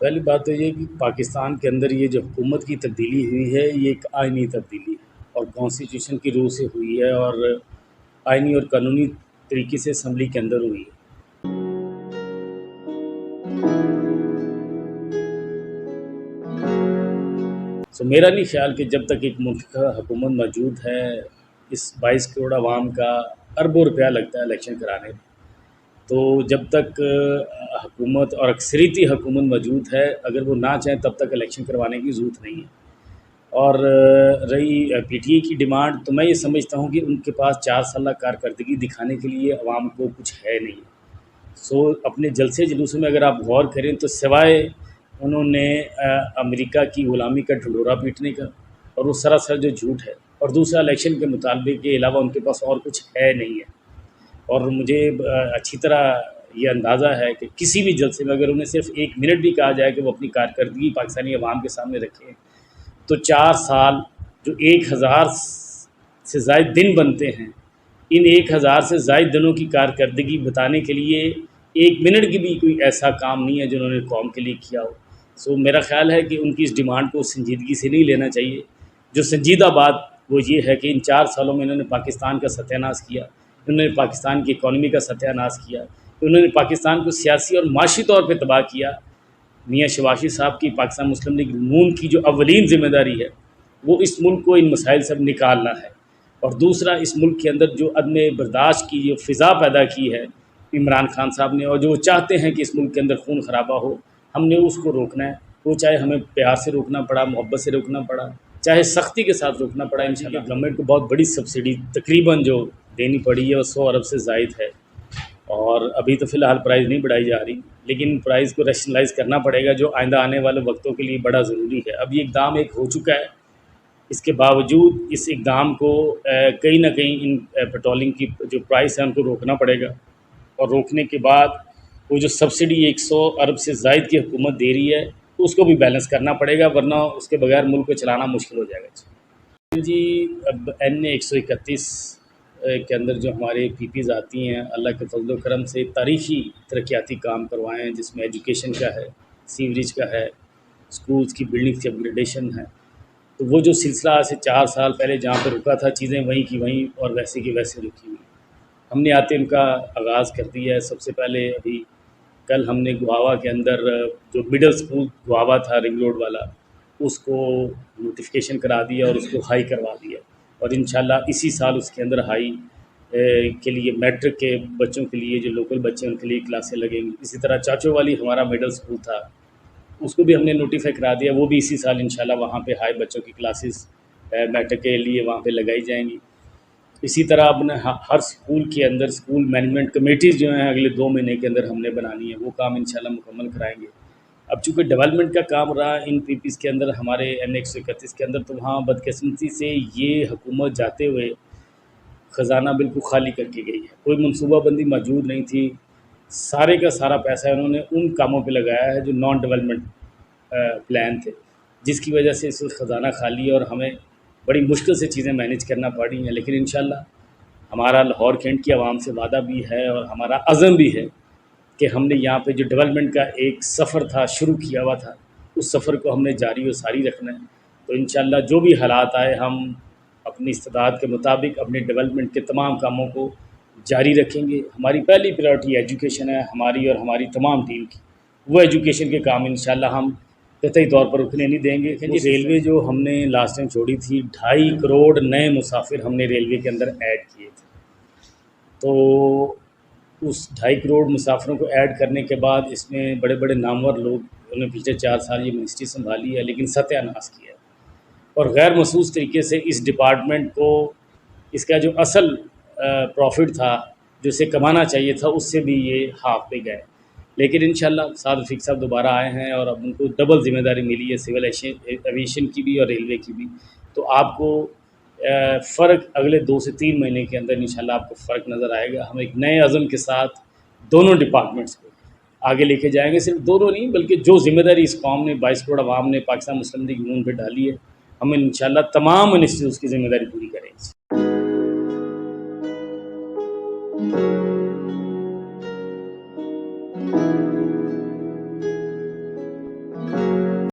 پہلی بات تو یہ کہ پاکستان کے اندر یہ جو حکومت کی تبدیلی ہوئی ہے یہ ایک آئینی تبدیلی ہے اور کانسٹیٹیوشن کی روح سے ہوئی ہے اور آئینی اور قانونی طریقے سے اسمبلی کے اندر ہوئی ہے۔ میرا نہیں خیال کہ جب تک ایک ملک کا حکومت موجود ہے، اس 22 کروڑ عوام کا اربوں روپیہ لگتا ہے الیکشن کرانے میں، تو جب تک حکومت اور اکثریتی حکومت موجود ہے، اگر وہ نہ چاہیں تب تک الیکشن کروانے کی ضرورت نہیں ہے۔ اور رہی پی ٹی اے کی ڈیمانڈ، تو میں یہ سمجھتا ہوں کہ ان کے پاس 4 سالہ کارکردگی دکھانے کے لیے عوام کو کچھ ہے نہیں۔ اپنے جلسے جلوسوں میں اگر آپ غور کریں تو سوائے انہوں نے امریکہ کی غلامی کا ڈھنڈورا پیٹنے کا، اور وہ سراسر جو جھوٹ ہے، اور دوسرا الیکشن کے مطالبے کے علاوہ ان کے پاس اور کچھ ہے نہیں ہے۔ اور مجھے اچھی طرح یہ اندازہ ہے کہ کسی بھی جلسے میں اگر انہیں صرف 1 منٹ بھی کہا جائے کہ وہ اپنی کارکردگی پاکستانی عوام کے سامنے رکھیں، تو 4 سال جو 1000 سے زائد دن بنتے ہیں، ان 1000 سے زائد دنوں کی کارکردگی بتانے کے لیے 1 منٹ کی بھی کوئی ایسا کام نہیں ہے جنہوں نے قوم کے لیے کیا ہو۔ میرا خیال ہے کہ ان کی اس ڈیمانڈ کو سنجیدگی سے نہیں لینا چاہیے۔ جو سنجیدہ بات وہ یہ ہے کہ ان 4 سالوں میں انہوں نے پاکستان کا ستیہ ناش کیا، انہوں نے پاکستان کی اکانومی کا ستیہ ناش کیا، انہوں نے پاکستان کو سیاسی اور معاشی طور پہ تباہ کیا۔ میاں شواشی صاحب کی پاکستان مسلم لیگ نون کی جو اولین ذمہ داری ہے وہ اس ملک کو ان مسائل سے نکالنا ہے، اور دوسرا اس ملک کے اندر جو عدم برداشت کی جو فضا پیدا کی ہے عمران خان صاحب نے، اور جو وہ چاہتے ہیں کہ اس ملک کے اندر خون خرابہ ہو، ہم نے اس کو روکنا ہے۔ وہ چاہے ہمیں پیار سے روکنا پڑا، محبت سے روکنا پڑا، چاہے سختی کے ساتھ روکنا پڑا۔ انشاءاللہ گورنمنٹ کو بہت بڑی سبسڈی تقریباً جو دینی پڑی ہے وہ 100 ارب سے زائد ہے، اور ابھی تو فی الحال پرائز نہیں بڑھائی جا رہی، لیکن پرائز کو ریشنلائز کرنا پڑے گا جو آئندہ آنے والے وقتوں کے لیے بڑا ضروری ہے۔ اب یہ اقدام ایک ہو چکا ہے، اس کے باوجود اس اقدام کو کہیں نہ کہیں ان پیٹرولنگ کی جو پرائس ہے ان کو روکنا پڑے گا، اور روکنے کے بعد وہ جو سبسڈی 100 ارب سے زائد کی حکومت دے رہی ہے اس کو بھی بیلنس کرنا پڑے گا، ورنہ اس کے بغیر ملک کو چلانا مشکل ہو جائے گا۔ جی اب NA 131 کے اندر جو ہمارے پی پیز آتی ہیں، اللہ کے فضل و کرم سے تاریخی ترقیاتی کام کروائے ہیں، جس میں ایجوکیشن کا ہے، سیوریج کا ہے، سکولز کی بلڈنگز کی اپگریڈیشن ہے۔ تو وہ جو سلسلہ آج سے 4 سال پہلے جہاں پہ رکا تھا، چیزیں وہیں کی وہیں اور ویسے کی ویسے رکی ہوئی، ہم نے آتے ان کا آغاز کر دیا ہے۔ سب سے پہلے ابھی کل ہم نے گواوا کے اندر جو مڈل سکول گواوا تھا رنگ روڈ والا، اس کو نوٹیفیکیشن کرا دیا اور اس کو ہائی کروا دیا، اور انشاءاللہ اسی سال اس کے اندر ہائی کے لیے میٹرک کے بچوں کے لیے جو لوکل بچے ہیں ان کے لیے کلاسیں لگیں گی۔ اسی طرح چاچو والی ہمارا مڈل سکول تھا، اس کو بھی ہم نے نوٹیفائی کرا دیا، وہ بھی اسی سال انشاءاللہ وہاں پہ ہائی بچوں کی کلاسز میٹرک کے لیے وہاں پہ لگائی جائیں گی۔ اسی طرح اب ہر سکول کے اندر سکول مینجمنٹ کمیٹیز جو ہیں اگلے 2 مہینے کے اندر ہم نے بنانی ہے، وہ کام انشاءاللہ مکمل کرائیں گے۔ اب چونکہ ڈیولپمنٹ کا کام رہا ان پی پیز کے اندر، ہمارے NA 131 کے اندر، تو وہاں بدقسمتی سے یہ حکومت جاتے ہوئے خزانہ بالکل خالی کر کے گئی ہے، کوئی منصوبہ بندی موجود نہیں تھی، سارے کا سارا پیسہ انہوں نے ان کاموں پہ لگایا ہے جو نان ڈیولپمنٹ پلان تھے، جس کی وجہ سے اس وقت خزانہ خالی ہے اور ہمیں بڑی مشکل سے چیزیں مینیج کرنا پڑ رہی ہیں۔ لیکن انشاءاللہ ہمارا لاہور کینٹ کی عوام سے وعدہ بھی ہے اور ہمارا عزم بھی ہے کہ ہم نے یہاں پہ جو ڈیولپمنٹ کا ایک سفر تھا شروع کیا ہوا تھا، اس سفر کو ہم نے جاری و ساری رکھنا ہے۔ تو انشاءاللہ جو بھی حالات آئے ہم اپنی استطاعت کے مطابق اپنے ڈیولپمنٹ کے تمام کاموں کو جاری رکھیں گے۔ ہماری پہلی پریورٹی ایجوکیشن ہے، ہماری اور ہماری تمام ٹیم کی، وہ ایجوکیشن کے کام انشاءاللہ ہم قطعی طور پر رکنے نہیں دیں گے۔ ریلوے جو ہم نے لاسٹ ٹائم چھوڑی تھی، 2.5 کروڑ نئے مسافر ہم نے ریلوے کے اندر ایڈ کیے تھے، تو اس 2.5 کروڑ مسافروں کو ایڈ کرنے کے بعد اس میں بڑے بڑے نامور لوگ انہوں نے پچھلے 4 سال یہ منسٹری سنبھالی ہے، لیکن ستیہ ناش کیا ہے، اور غیر محسوس طریقے سے اس ڈپارٹمنٹ کو اس کا جو اصل پروفٹ تھا جو اسے کمانا چاہیے تھا اس سے بھی یہ ہاف پہ گئے۔ لیکن انشاءاللہ سعد رفیق صاحب دوبارہ آئے ہیں اور اب ان کو ڈبل ذمہ داری ملی ہے، سول ایویشن کی بھی اور ریلوے کی بھی، تو آپ کو فرق اگلے 2 سے 3 مہینے کے اندر انشاءاللہ آپ کو فرق نظر آئے گا۔ ہم ایک نئے عزم کے ساتھ دونوں ڈپارٹمنٹس کو آگے لے کے جائیں گے، صرف دونوں نہیں بلکہ جو ذمہ داری اس قوم نے 22 کروڑ عوام نے پاکستان مسلم لیگ نون پہ ڈالی ہے، ہم انشاءاللہ تمام انسٹیٹیوٹس کی ذمہ داری پوری کریں گے۔